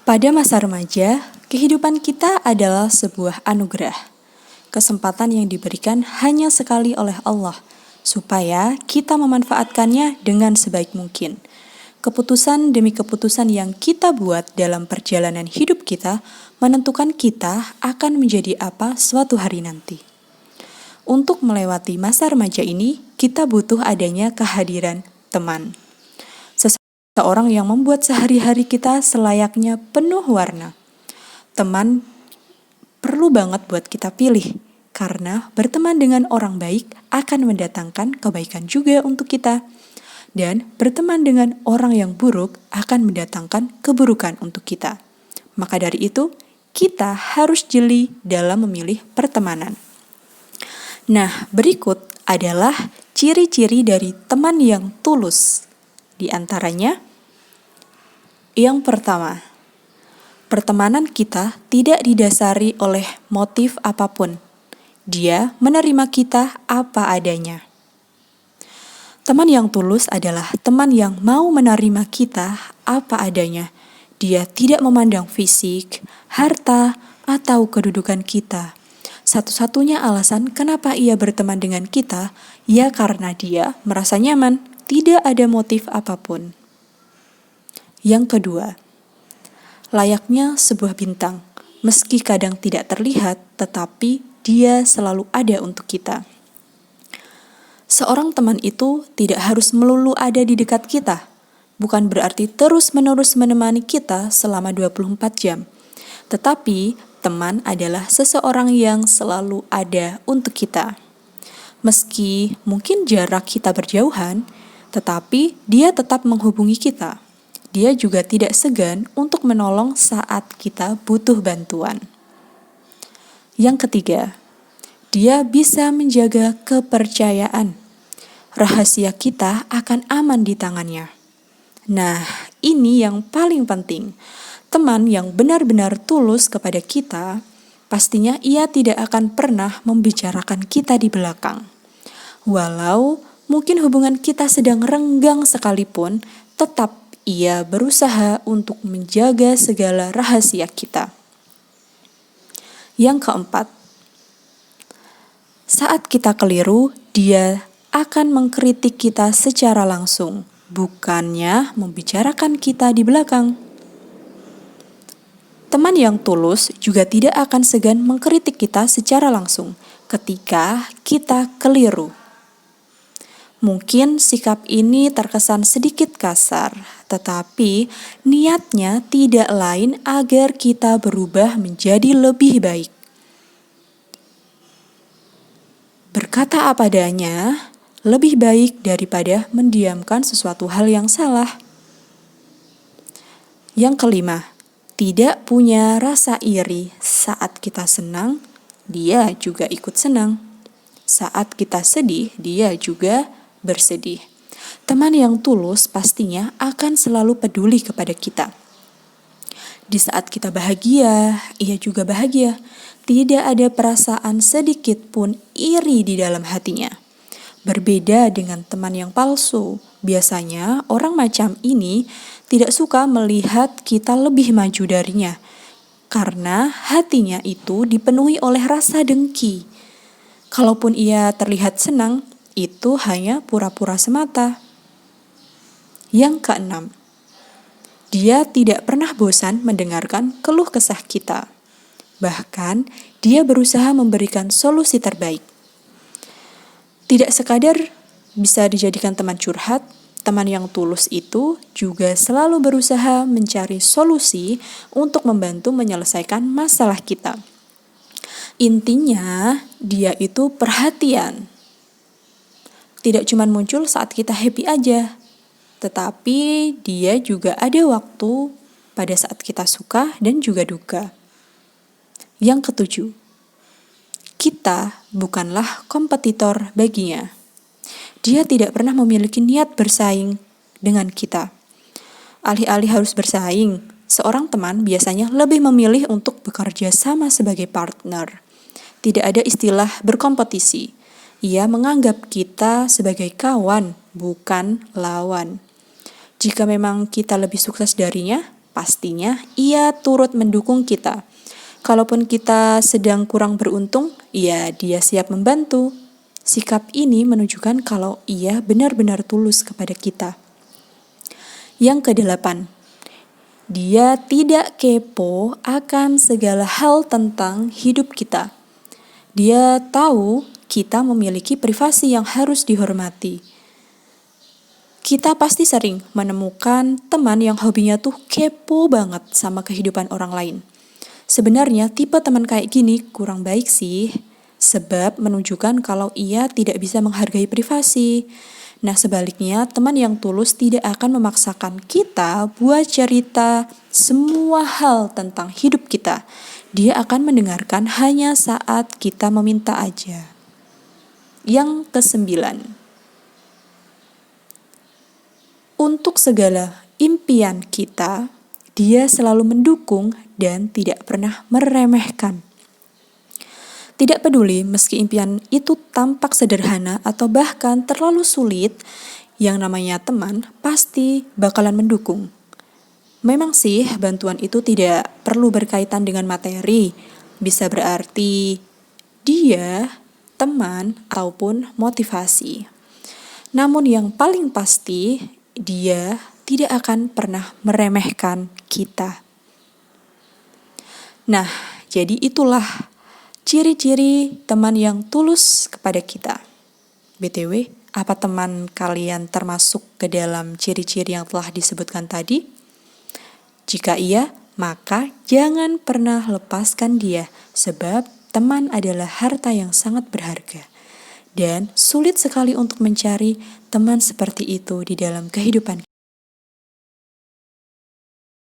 Pada masa remaja, kehidupan kita adalah sebuah anugerah. Kesempatan yang diberikan hanya sekali oleh Allah, supaya kita memanfaatkannya dengan sebaik mungkin. Keputusan demi keputusan yang kita buat dalam perjalanan hidup kita menentukan kita akan menjadi apa suatu hari nanti. Untuk melewati masa remaja ini, kita butuh adanya kehadiran teman. Seorang yang membuat sehari-hari kita selayaknya penuh warna. Teman perlu banget buat kita pilih, karena berteman dengan orang baik akan mendatangkan kebaikan juga untuk kita. Dan berteman dengan orang yang buruk akan mendatangkan keburukan untuk kita. Maka dari itu, kita harus jeli dalam memilih pertemanan. Nah, berikut adalah ciri-ciri dari teman yang tulus. Di antaranya, yang pertama, pertemanan kita tidak didasari oleh motif apapun. Dia menerima kita apa adanya. Teman yang tulus adalah teman yang mau menerima kita apa adanya. Dia tidak memandang fisik, harta, atau kedudukan kita. Satu-satunya alasan kenapa ia berteman dengan kita, ya karena dia merasa nyaman, tidak ada motif apapun. Yang kedua, layaknya sebuah bintang, meski kadang tidak terlihat, tetapi dia selalu ada untuk kita. Seorang teman itu tidak harus melulu ada di dekat kita, bukan berarti terus-menerus menemani kita selama 24 jam. Tetapi, teman adalah seseorang yang selalu ada untuk kita. Meski mungkin jarak kita berjauhan, tetapi dia tetap menghubungi kita. Dia juga tidak segan untuk menolong saat kita butuh bantuan. Yang ketiga, dia bisa menjaga kepercayaan. Rahasia kita akan aman di tangannya. Nah, ini yang paling penting. Teman yang benar-benar tulus kepada kita, pastinya ia tidak akan pernah membicarakan kita di belakang. Walau mungkin hubungan kita sedang renggang sekalipun, tetap ia berusaha untuk menjaga segala rahasia kita. Yang keempat, saat kita keliru, dia akan mengkritik kita secara langsung, bukannya membicarakan kita di belakang. Teman yang tulus juga tidak akan segan mengkritik kita secara langsung ketika kita keliru. Mungkin sikap ini terkesan sedikit kasar, tetapi niatnya tidak lain agar kita berubah menjadi lebih baik. Berkata apa adanya lebih baik daripada mendiamkan sesuatu hal yang salah. Yang kelima, tidak punya rasa iri. Saat kita senang, dia juga ikut senang. Saat kita sedih, dia juga bersedih. Teman yang tulus pastinya akan selalu peduli kepada kita. Di saat kita bahagia, ia juga bahagia. Tidak ada perasaan sedikit pun iri di dalam hatinya. Berbeda dengan teman yang palsu, biasanya orang macam ini tidak suka melihat kita lebih maju darinya, karena hatinya itu dipenuhi oleh rasa dengki. Kalaupun ia terlihat senang, itu hanya pura-pura semata. Yang keenam, dia tidak pernah bosan mendengarkan keluh kesah kita. Bahkan, dia berusaha memberikan solusi terbaik. Tidak sekadar bisa dijadikan teman curhat, teman yang tulus itu juga selalu berusaha mencari solusi untuk membantu menyelesaikan masalah kita. Intinya, dia itu perhatian. Tidak cuma muncul saat kita happy aja, tetapi dia juga ada waktu pada saat kita suka dan juga duka. Yang ketujuh, kita bukanlah kompetitor baginya. Dia tidak pernah memiliki niat bersaing dengan kita. Alih-alih harus bersaing, seorang teman biasanya lebih memilih untuk bekerja sama sebagai partner. Tidak ada istilah berkompetisi. Ia menganggap kita sebagai kawan, bukan lawan. Jika memang kita lebih sukses darinya, pastinya ia turut mendukung kita. Kalaupun kita sedang kurang beruntung, ya dia siap membantu. Sikap ini menunjukkan kalau ia benar-benar tulus kepada kita. Yang kedelapan, dia tidak kepo akan segala hal tentang hidup kita. Dia tahu kita memiliki privasi yang harus dihormati. Kita pasti sering menemukan teman yang hobinya tuh kepo banget sama kehidupan orang lain. Sebenarnya tipe teman kayak gini kurang baik sih, sebab menunjukkan kalau ia tidak bisa menghargai privasi. Nah sebaliknya, teman yang tulus tidak akan memaksakan kita buat cerita semua hal tentang hidup kita. Dia akan mendengarkan hanya saat kita meminta aja. Yang kesembilan, untuk segala impian kita, dia selalu mendukung dan tidak pernah meremehkan. Tidak peduli meski impian itu tampak sederhana atau bahkan terlalu sulit, yang namanya teman pasti bakalan mendukung. Memang sih bantuan itu tidak perlu berkaitan dengan materi, bisa berarti dia, teman, ataupun motivasi. Namun yang paling pasti, dia tidak akan pernah meremehkan kita. Nah, jadi itulah ciri-ciri teman yang tulus kepada kita. BTW, apa teman kalian termasuk ke dalam ciri-ciri yang telah disebutkan tadi? Jika iya, maka jangan pernah lepaskan dia, sebab teman adalah harta yang sangat berharga. Dan sulit sekali untuk mencari teman seperti itu di dalam kehidupan